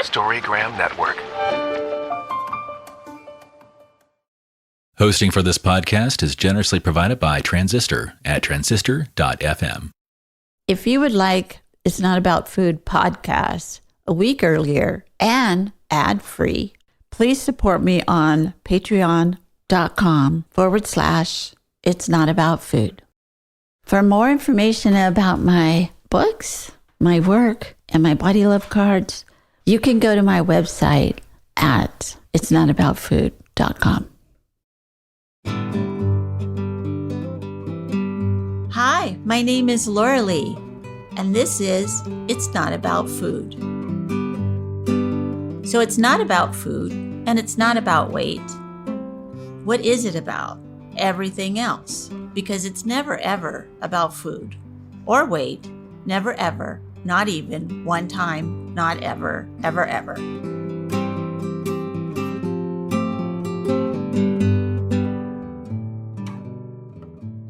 Storygram Network. Hosting for this podcast is generously provided by Transistor at transistor.fm. If you would like It's Not About Food podcast a week earlier and ad-free, please support me on patreon.com/It's Not About Food. For more information about my books, my work, and my body love cards, you can go to my website at itsnotaboutfood.com. Hi, my name is Laurelee, and this is It's Not About Food. So it's not about food, and it's not about weight. What is it about? Everything else. Because it's never ever about food or weight. Never ever. Not even one time. Not ever. Ever, ever.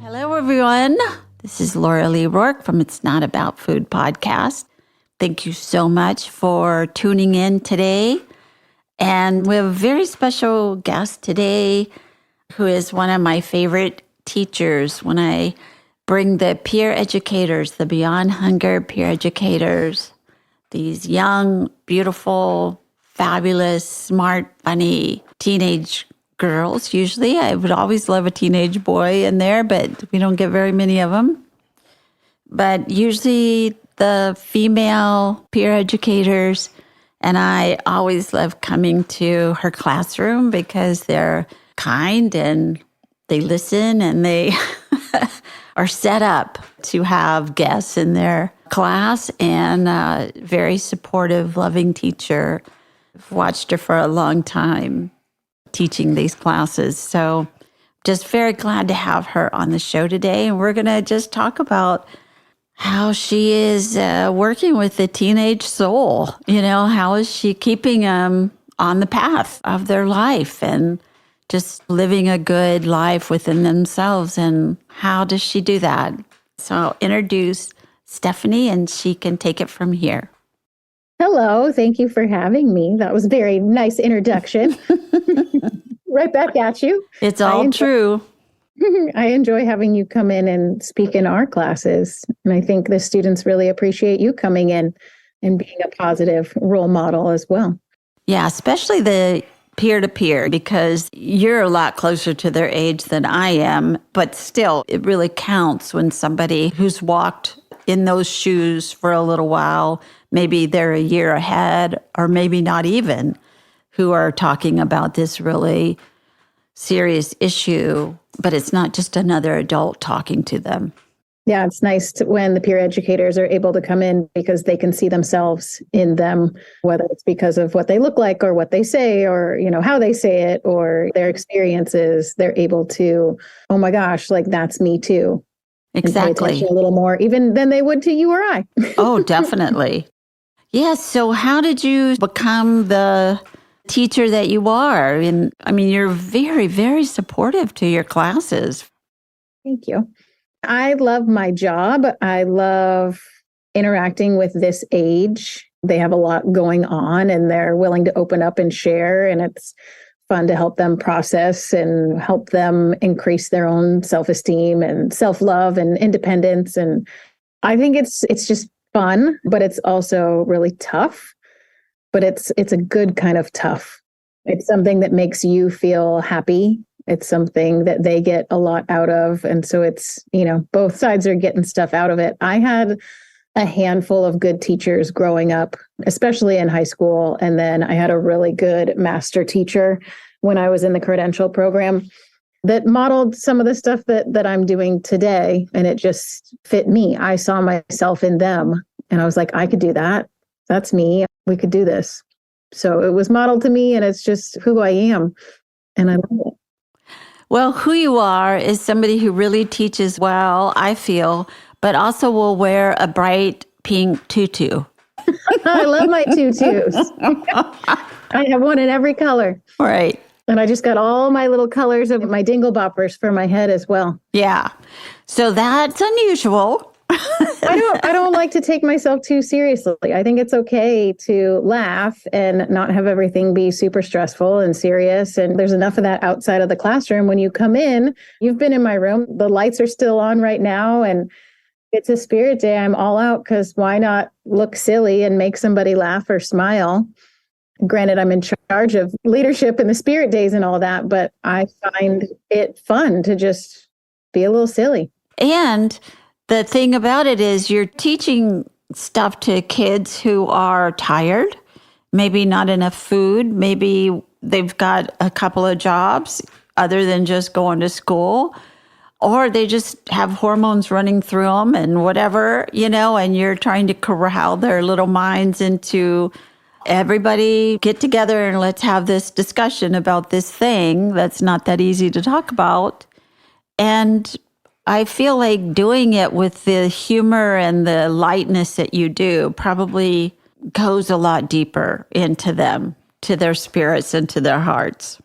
Hello, everyone. This is Laurelee Roark from It's Not About Food podcast. Thank you so much for tuning in today. And we have a very special guest today who is one of my favorite teachers when I bring the peer educators, the Beyond Hunger peer educators, these young, beautiful, fabulous, smart, funny teenage girls. Usually, I would always love a teenage boy in there, but we don't get very many of them. But usually the female peer educators, and I always love coming to her classroom because they're kind and they listen and they are set up to have guests in their class, and a very supportive, loving teacher. I've watched her for a long time teaching these classes. So just very glad to have her on the show today. And we're going to just talk about how she is working with the teenage soul. You know, how is she keeping them on the path of their life and just living a good life within themselves, and how does she do that? So I'll introduce Stephanie, and she can take it from here. Hello, thank you for having me. That was a very nice introduction. Right back at you. It's all true. I enjoy having you come in and speak in our classes. And I think the students really appreciate you coming in and being a positive role model as well. Yeah, especially the peer-to-peer, because you're a lot closer to their age than I am, but still, it really counts when somebody who's walked in those shoes for a little while, maybe they're a year ahead, or maybe not even, who are talking about this really serious issue, but it's not just another adult talking to them. Yeah, it's nice when the peer educators are able to come in because they can see themselves in them, whether it's because of what they look like or what they say or, you know, how they say it or their experiences. They're able to, oh my gosh, like that's me too. Exactly. And pay attention a little more even than they would to you or I. Oh, definitely. Yes. So how did you become the teacher that you are? And I mean, you're very, very supportive to your classes. Thank you. I love my job. I love interacting with this age. They have a lot going on and they're willing to open up and share. And it's fun to help them process and help them increase their own self-esteem and self-love and independence. And I think it's just fun, but it's also really tough. But it's a good kind of tough. It's something that makes you feel happy. It's something that they get a lot out of. And so it's, you know, both sides are getting stuff out of it. I had a handful of good teachers growing up, especially in high school. And then I had a really good master teacher when I was in the credential program that modeled some of the stuff that I'm doing today. And it just fit me. I saw myself in them and I was like, I could do that. That's me. We could do this. So it was modeled to me and it's just who I am. And I love it. Well, who you are is somebody who really teaches well, I feel, but also will wear a bright pink tutu. I love my tutus. I have one in every color. Right. And I just got all my little colors of my dingle boppers for my head as well. Yeah. So that's unusual. I don't like to take myself too seriously. I think it's okay to laugh and not have everything be super stressful and serious. And there's enough of that outside of the classroom. When you come in, you've been in my room, the lights are still on right now. And it's a spirit day. I'm all out because why not look silly and make somebody laugh or smile? Granted, I'm in charge of leadership and the spirit days and all that, but I find it fun to just be a little silly. And the thing about it is you're teaching stuff to kids who are tired, maybe not enough food, maybe they've got a couple of jobs other than just going to school, or they just have hormones running through them and whatever, and you're trying to corral their little minds into everybody get together and let's have this discussion about this thing that's not that easy to talk about. And I feel like doing it with the humor and the lightness that you do probably goes a lot deeper into them, to their spirits and to their hearts.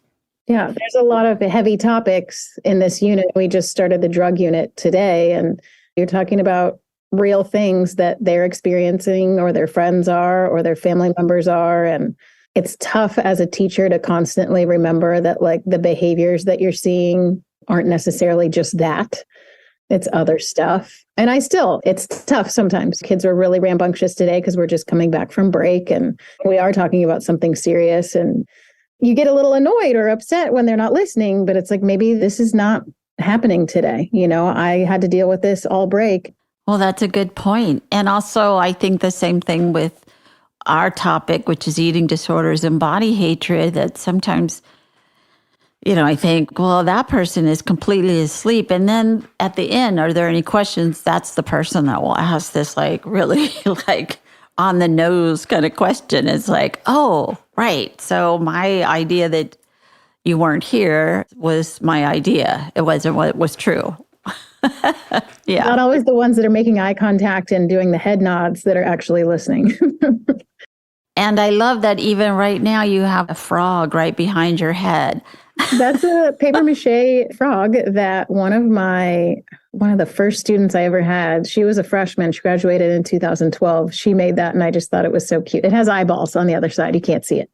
Yeah, there's a lot of heavy topics in this unit. We just started the drug unit today, and you're talking about real things that they're experiencing or their friends are or their family members are. And it's tough as a teacher to constantly remember that like the behaviors that you're seeing aren't necessarily just that. It's other stuff. And it's tough sometimes. Kids are really rambunctious today because we're just coming back from break and we are talking about something serious. And you get a little annoyed or upset when they're not listening, but it's like, maybe this is not happening today. I had to deal with this all break. Well, that's a good point. And also, I think the same thing with our topic, which is eating disorders and body hatred, that sometimes I think, well, that person is completely asleep. And then at the end, are there any questions? That's the person that will ask this like really like on the nose kind of question. It's like, oh, right. So my idea that you weren't here was my idea. It wasn't what was true. Yeah. Not always the ones that are making eye contact and doing the head nods that are actually listening. And I love that even right now you have a frog right behind your head. That's a paper mache frog that one of the first students I ever had, she was a freshman. She graduated in 2012. She made that and I just thought it was so cute. It has eyeballs on the other side. You can't see it.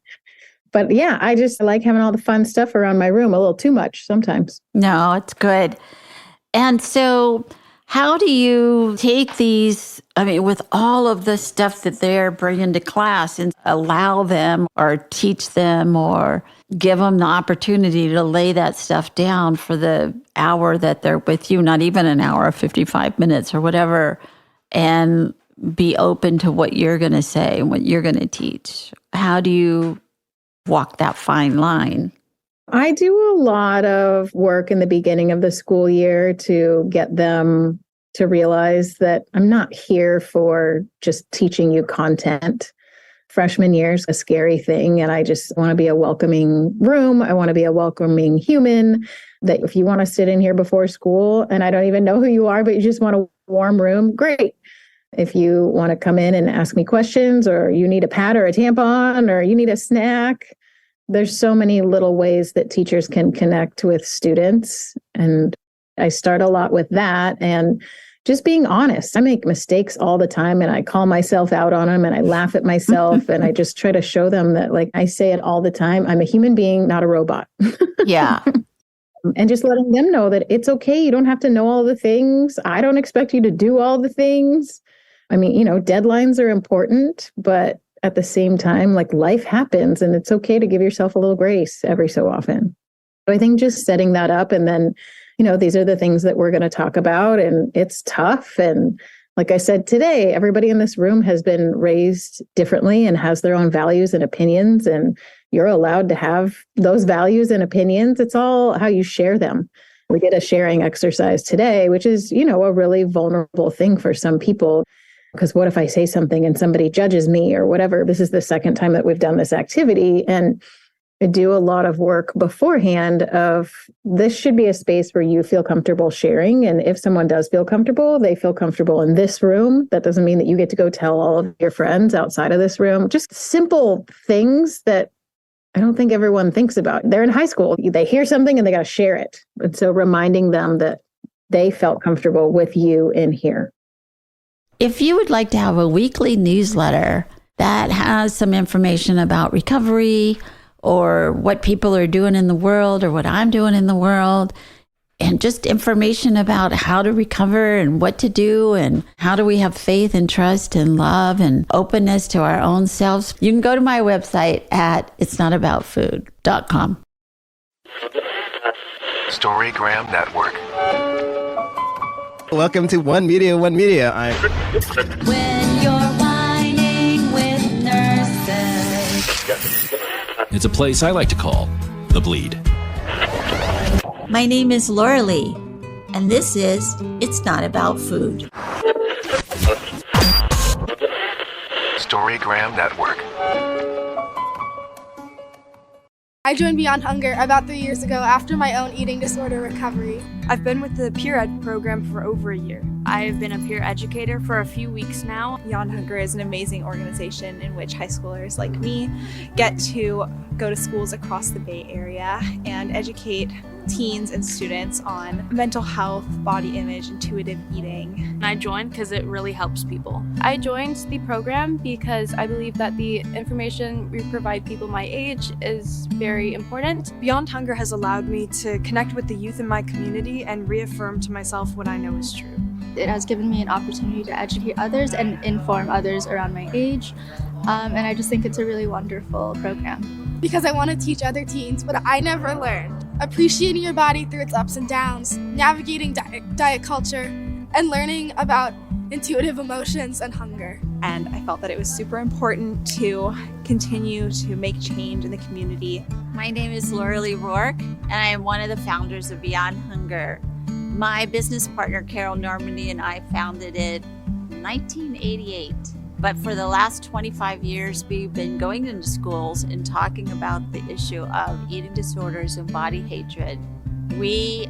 But yeah, I just like having all the fun stuff around my room, a little too much sometimes. No, it's good. And so how do you take these, with all of the stuff that they're bringing to class and allow them or teach them or give them the opportunity to lay that stuff down for the hour that they're with you, not even an hour, 55 minutes or whatever, and be open to what you're going to say and what you're going to teach? How do you walk that fine line? I do a lot of work in the beginning of the school year to get them to realize that I'm not here for just teaching you content. Freshman year is a scary thing, and I just want to be a welcoming room. I want to be a welcoming human, that if you want to sit in here before school, and I don't even know who you are, but you just want a warm room, great. If you want to come in and ask me questions, or you need a pad or a tampon, or you need a snack, there's so many little ways that teachers can connect with students. And I start a lot with that and just being honest. I make mistakes all the time and I call myself out on them and I laugh at myself and I just try to show them that, like I say it all the time, I'm a human being, not a robot. Yeah. And just letting them know that it's okay. You don't have to know all the things. I don't expect you to do all the things. Deadlines are important, but at the same time, like life happens and it's okay to give yourself a little grace every so often. So I think just setting that up and then, these are the things that we're going to talk about and it's tough. And like I said today, everybody in this room has been raised differently and has their own values and opinions, and you're allowed to have those values and opinions. It's all how you share them. We did a sharing exercise today, which is, a really vulnerable thing for some people. Because what if I say something and somebody judges me or whatever? This is the second time that we've done this activity. And I do a lot of work beforehand of this should be a space where you feel comfortable sharing. And if someone does feel comfortable, they feel comfortable in this room. That doesn't mean that you get to go tell all of your friends outside of this room. Just simple things that I don't think everyone thinks about. They're in high school. They hear something and they got to share it. And so reminding them that they felt comfortable with you in here. If you would like to have a weekly newsletter that has some information about recovery or what people are doing in the world or what I'm doing in the world, and just information about how to recover and what to do and how do we have faith and trust and love and openness to our own selves, you can go to my website at itsnotaboutfood.com. Storygram Network. Welcome to One Media, One Media. When you're whining with nurses. It's a place I like to call The Bleed. My name is Laurelee, and this is It's Not About Food. Storygram Network. I joined Beyond Hunger about 3 years ago after my own eating disorder recovery. I've been with the Peer Ed program for over a year. I've been a peer educator for a few weeks now. Beyond Hunger is an amazing organization in which high schoolers like me get to go to schools across the Bay Area and educate teens and students on mental health, body image, intuitive eating. I joined because it really helps people. I joined the program because I believe that the information we provide people my age is very important. Beyond Hunger has allowed me to connect with the youth in my community and reaffirm to myself what I know is true. It has given me an opportunity to educate others and inform others around my age, and I just think it's a really wonderful program. Because I want to teach other teens what I never learned. Appreciating your body through its ups and downs, navigating diet culture, and learning about intuitive emotions and hunger. And I felt that it was super important to continue to make change in the community. My name is Laurelee Roark, and I am one of the founders of Beyond Hunger. My business partner, Carol Normandy, and I founded it in 1988. But for the last 25 years, we've been going into schools and talking about the issue of eating disorders and body hatred. We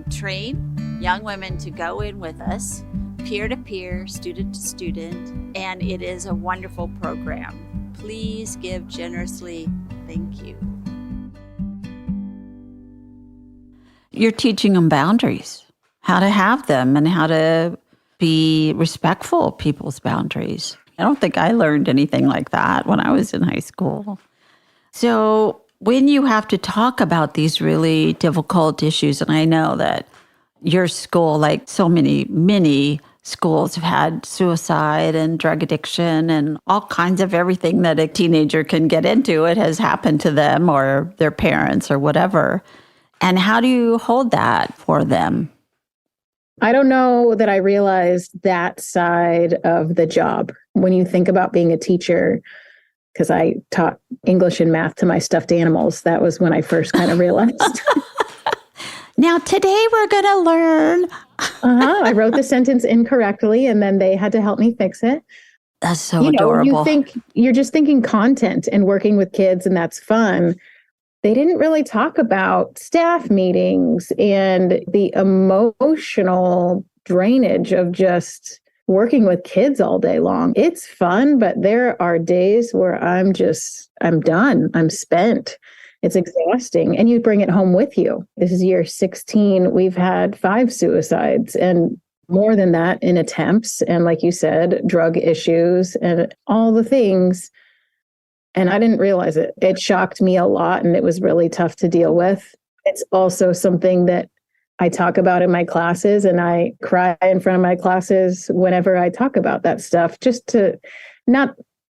train young women to go in with us, peer-to-peer, student-to-student, and it is a wonderful program. Please give generously. Thank you. You're teaching them boundaries, how to have them and how to be respectful of people's boundaries. I don't think I learned anything like that when I was in high school. So when you have to talk about these really difficult issues, and I know that your school, like so many schools, have had suicide and drug addiction and all kinds of everything that a teenager can get into, it has happened to them or their parents or whatever. And how do you hold that for them? I don't know that I realized that side of the job. When you think about being a teacher, because I taught English and math to my stuffed animals, that was when I first kind of realized. Now, today we're going to learn. I wrote the sentence incorrectly, and then they had to help me fix it. That's so adorable. You think you're just thinking content and working with kids, and that's fun. They didn't really talk about staff meetings and the emotional drainage of just working with kids all day long. It's fun, but there are days where I'm done. I'm spent. It's exhausting. And you bring it home with you. This is year 16. We've had 5 suicides and more than that in attempts. And like you said, drug issues and all the things. And I didn't realize it. It shocked me a lot, and it was really tough to deal with. It's also something that I talk about in my classes, and I cry in front of my classes whenever I talk about that stuff, just to not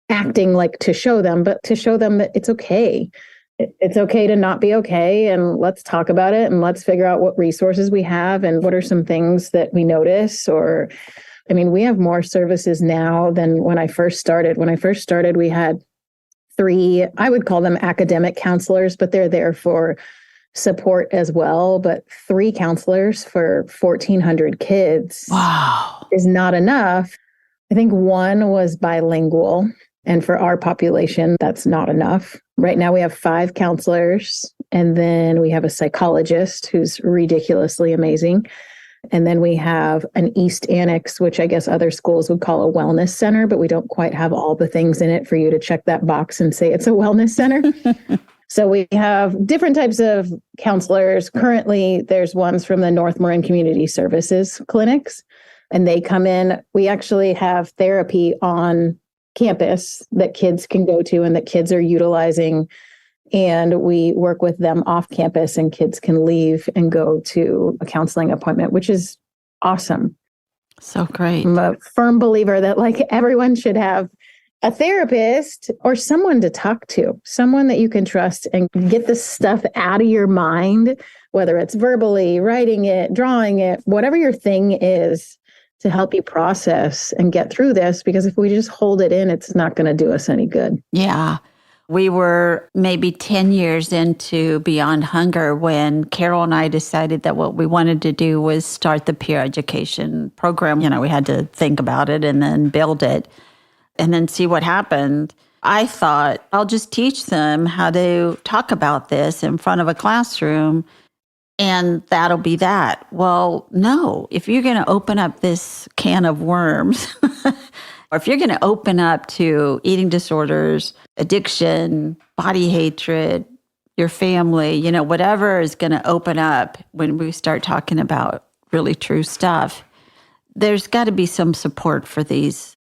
acting like to show them, but to show them that it's okay. It's okay to not be okay, and let's talk about it, and let's figure out what resources we have and what are some things that we notice. We have more services now than when I first started. When I first started, we had 3, I would call them academic counselors, but they're there for support as well. But 3 counselors for 1,400 kids is not enough. I think 1 was bilingual. And for our population, that's not enough. Right now, we have 5 counselors, and then we have a psychologist who's ridiculously amazing. And then we have an East Annex, which I guess other schools would call a wellness center, but we don't quite have all the things in it for you to check that box and say it's a wellness center. So we have different types of counselors. Currently, there's ones from the North Marin Community Services clinics. and they come in. We actually have therapy on campus that kids can go to and that kids are utilizing. And we work with them off campus, and kids can leave and go to a counseling appointment, which is awesome. So great. I'm a firm believer that like everyone should have a therapist or someone to talk to, someone that you can trust and get this stuff out of your mind, whether it's verbally, writing it, drawing it, whatever your thing is, to help you process and get through this. Because if we just hold it in, it's not going to do us any good. Yeah. We were maybe 10 years into Beyond Hunger when Carol and I decided that what we wanted to do was start the peer education program. We had to think about it and then build it and then see what happened. I thought, I'll just teach them how to talk about this in front of a classroom, and that'll be that. Well, no, if you're going to open up this can of worms, or if you're going to open up to eating disorders, addiction, body hatred, your family, whatever is going to open up when we start talking about really true stuff, there's got to be some support for these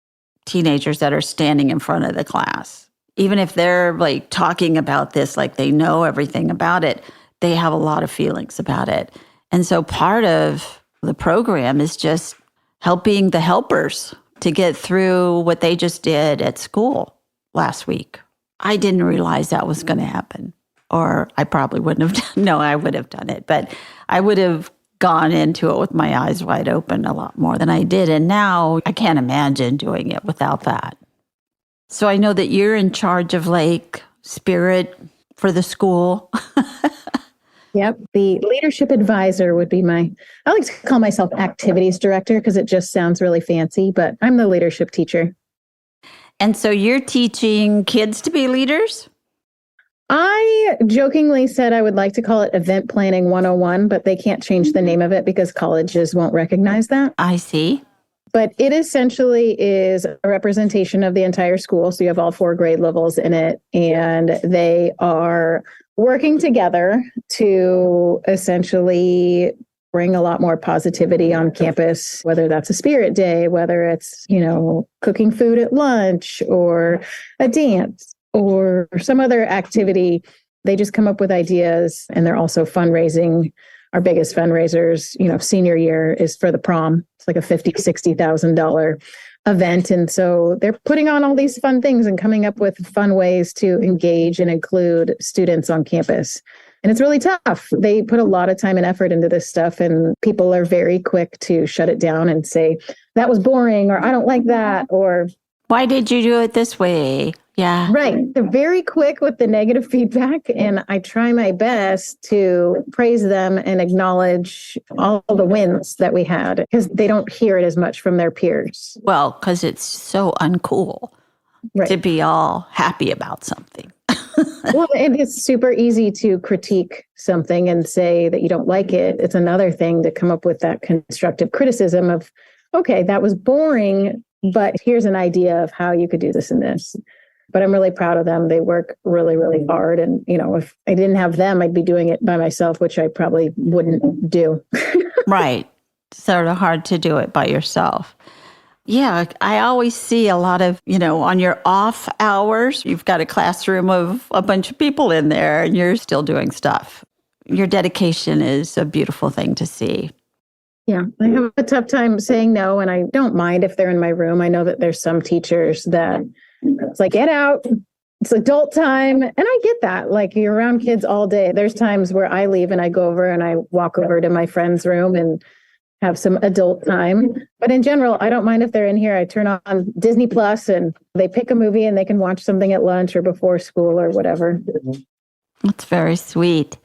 teenagers that are standing in front of the class. Even if they're like talking about this, like they know everything about it, they have a lot of feelings about it. And so part of the program is just helping the helpers to get through what they just did at school last week. I didn't realize that was going to happen, or I probably wouldn't have done. No, I would have done it, but I would have gone into it with my eyes wide open a lot more than I did. And now I can't imagine doing it without that. So I know that you're in charge of like spirit for the school. Yep. The leadership advisor would be I like to call myself activities director because it just sounds really fancy, but I'm the leadership teacher. And so you're teaching kids to be leaders? I jokingly said I would like to call it Event Planning 101, but they can't change the name of it because colleges won't recognize that. I see. But it essentially is a representation of the entire school. So you have all 4 grade levels in it, and they are working together to essentially bring a lot more positivity on campus, whether that's a spirit day, whether it's, cooking food at lunch or a dance or some other activity. They just come up with ideas, and they're also fundraising. Our biggest fundraisers, senior year is for the prom. It's like a $50,000, $60,000 event. And so they're putting on all these fun things and coming up with fun ways to engage and include students on campus. And it's really tough. They put a lot of time and effort into this stuff, and people are very quick to shut it down and say, that was boring, or I don't like that, or why did you do it this way? Yeah. Right. They're very quick with the negative feedback. And I try my best to praise them and acknowledge all the wins that we had, because they don't hear it as much from their peers. Well, because it's so uncool to be all happy about something. Well, and it's super easy to critique something and say that you don't like it. It's another thing to come up with that constructive criticism of, okay, that was boring, but here's an idea of how you could do this and this. But I'm really proud of them. They work really, really hard. And, if I didn't have them, I'd be doing it by myself, which I probably wouldn't do. Right. Sort of hard to do it by yourself. Yeah, I always see a lot of, on your off hours, you've got a classroom of a bunch of people in there and you're still doing stuff. Your dedication is a beautiful thing to see. Yeah, I have a tough time saying no, and I don't mind if they're in my room. I know that there's some teachers that it's like, get out. It's adult time. And I get that. Like, you're around kids all day. There's times where I leave and I go over and I walk over to my friend's room and have some adult time. But in general, I don't mind if they're in here. I turn on Disney Plus and they pick a movie and they can watch something at lunch or before school or whatever. That's very sweet.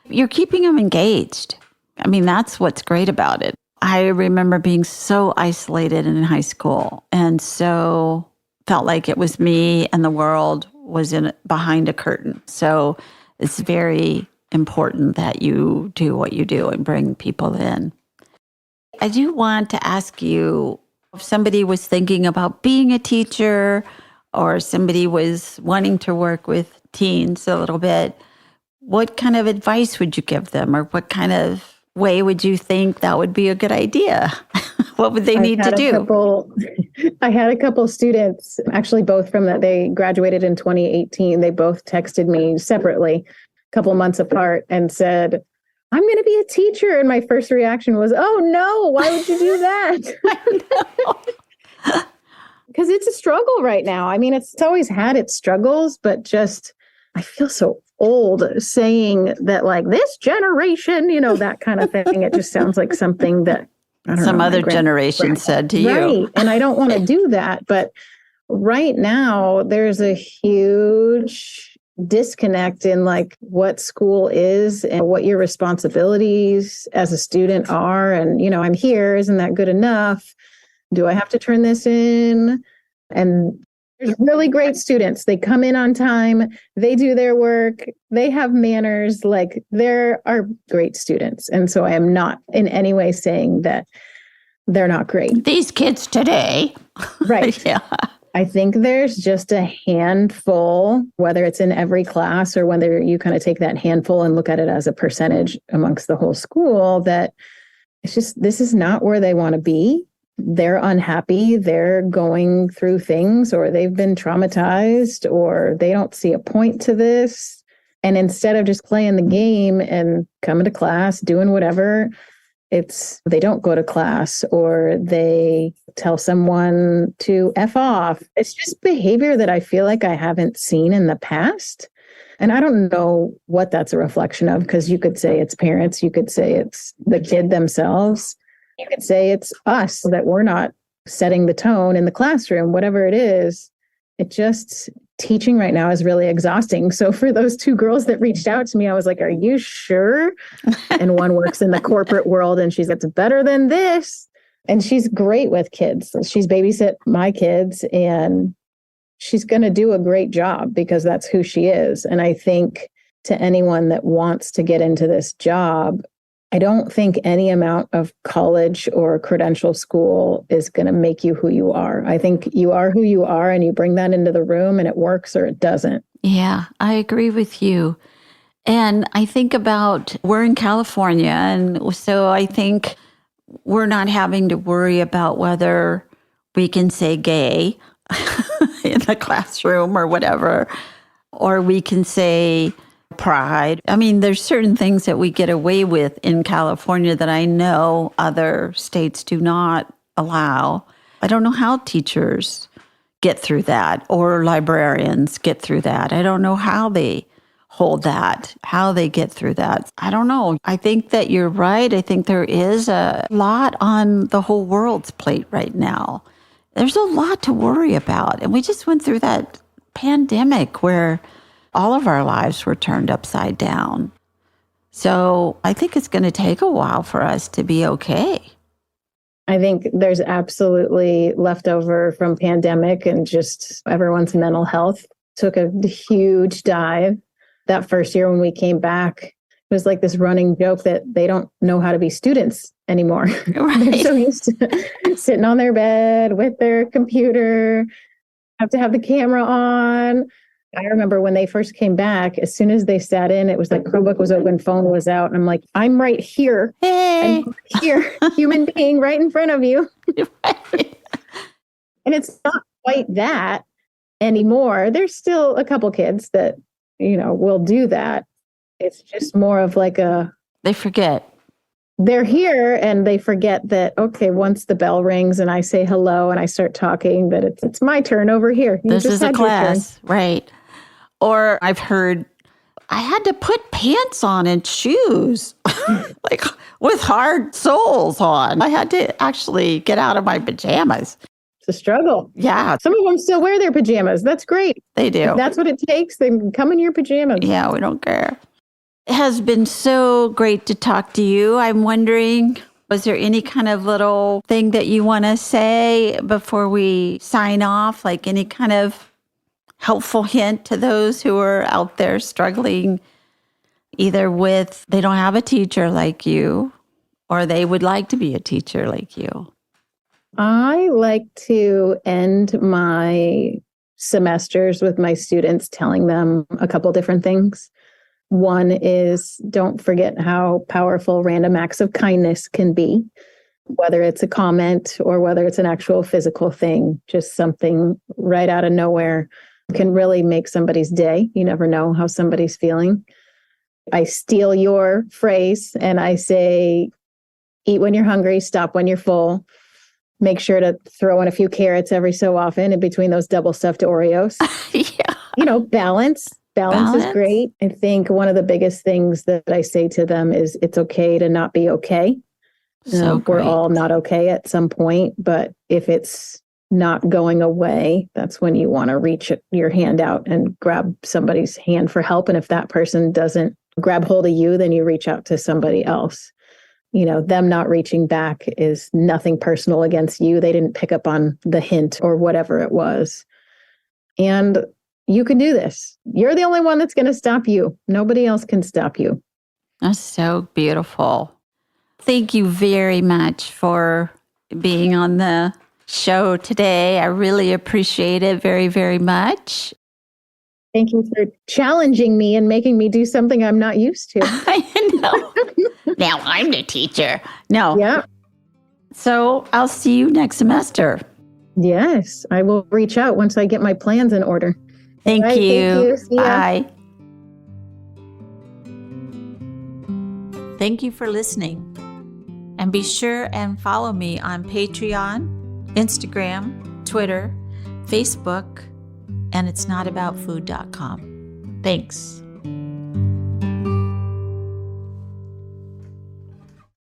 You're keeping them engaged. I mean, that's what's great about it. I remember being so isolated in high school and so felt like it was me and the world was behind a curtain. So it's very important that you do what you do and bring people in. I do want to ask you, if somebody was thinking about being a teacher or somebody was wanting to work with teens a little bit, what kind of advice would you give them, or what kind of way would you think that would be a good idea What would they need to do? I had a couple students, actually both from that. They graduated in 2018. They both texted me separately, a couple months apart, and said, I'm going to be a teacher. And my first reaction was, oh no, why would you do that? Because it's a struggle right now. I mean, it's always had its struggles, but just, I feel so old saying that, like, this generation, that kind of thing. It just sounds like something that some other generation said to you. Right. And I don't want to do that. But right now, there's a huge disconnect in like what school is and what your responsibilities as a student are. And, I'm here. Isn't that good enough? Do I have to turn this in? And there's really great students. They come in on time. They do their work. They have manners. Like, there are great students. And so I am not in any way saying that they're not great. These kids today. Right. Yeah. I think there's just a handful, whether it's in every class or whether you kind of take that handful and look at it as a percentage amongst the whole school, that it's just, this is not where they want to be. They're unhappy. They're going through things, or they've been traumatized, or they don't see a point to this. And instead of just playing the game and coming to class, doing whatever, they don't go to class, or they tell someone to F off. It's just behavior that I feel like I haven't seen in the past. And I don't know what that's a reflection of, because you could say it's parents, you could say it's the kid themselves, you could say it's us, that we're not setting the tone in the classroom, whatever it is. It just, teaching right now is really exhausting. So for those two girls that reached out to me, I was like, are you sure? And one works in the corporate world, and she's, it's better than this. And she's great with kids. She's babysit my kids, and she's going to do a great job because that's who she is. And I think to anyone that wants to get into this job, I don't think any amount of college or credential school is going to make you who you are. I think you are who you are, and you bring that into the room, and it works or it doesn't. Yeah, I agree with you. And I think about, we're in California, and so I think we're not having to worry about whether we can say gay in the classroom or whatever, or we can say pride. I mean, there's certain things that we get away with in California that I know other states do not allow. I don't know how teachers get through that, or librarians get through that. I don't know how they hold that, how they get through that. I don't know. I think that you're right. I think there is a lot on the whole world's plate right now. There's a lot to worry about. And we just went through that pandemic where all of our lives were turned upside down. So I think it's going to take a while for us to be okay. I think there's absolutely leftover from pandemic, and just everyone's mental health took a huge dive. That first year when we came back, it was like this running joke that they don't know how to be students anymore. Right. They're so used to sitting on their bed with their computer, have to have the camera on. I remember when they first came back, as soon as they sat in, it was like Chromebook was open, phone was out. And I'm like, I'm right here. Hey. I'm here, human being right in front of you. Right. And it's not quite that anymore. There's still a couple kids that, will do that. It's just more of like they forget. They're here, and they forget that, okay, once the bell rings and I say hello and I start talking, that it's my turn over here. This is a class, right? Or I've heard, I had to put pants on and shoes, like with hard soles on. I had to actually get out of my pajamas. It's a struggle. Yeah. Some of them still wear their pajamas. That's great. They do. If that's what it takes, then come in your pajamas. Yeah, we don't care. It has been so great to talk to you. I'm wondering, was there any kind of little thing that you want to say before we sign off? Like any kind of helpful hint to those who are out there struggling either with, they don't have a teacher like you, or they would like to be a teacher like you? I like to end my semesters with my students telling them a couple different things. One is, don't forget how powerful random acts of kindness can be. whether it's a comment or whether it's an actual physical thing, just something right out of nowhere can really make somebody's day. You never know how somebody's feeling. I steal your phrase and I say, eat when you're hungry, stop when you're full. Make sure to throw in a few carrots every so often in between those double stuffed Oreos. Yeah. Balance. Balance is great. I think one of the biggest things that I say to them is it's okay to not be okay. We're all not okay at some point, but if it's not going away, that's when you want to reach your hand out and grab somebody's hand for help. And if that person doesn't grab hold of you, then you reach out to somebody else. Them not reaching back is nothing personal against you. They didn't pick up on the hint or whatever it was. And you can do this. You're the only one that's going to stop you. Nobody else can stop you. That's so beautiful. Thank you very much for being on the show today. I really appreciate it very, very much. Thank you for challenging me and making me do something I'm not used to. I know. Now I'm the teacher. No. Yeah. So I'll see you next semester. Yes. I will reach out once I get my plans in order. Thank you. See ya. Bye. Thank you for listening. And be sure and follow me on Patreon, Instagram, Twitter, Facebook, and itsnotaboutfood.com. Thanks.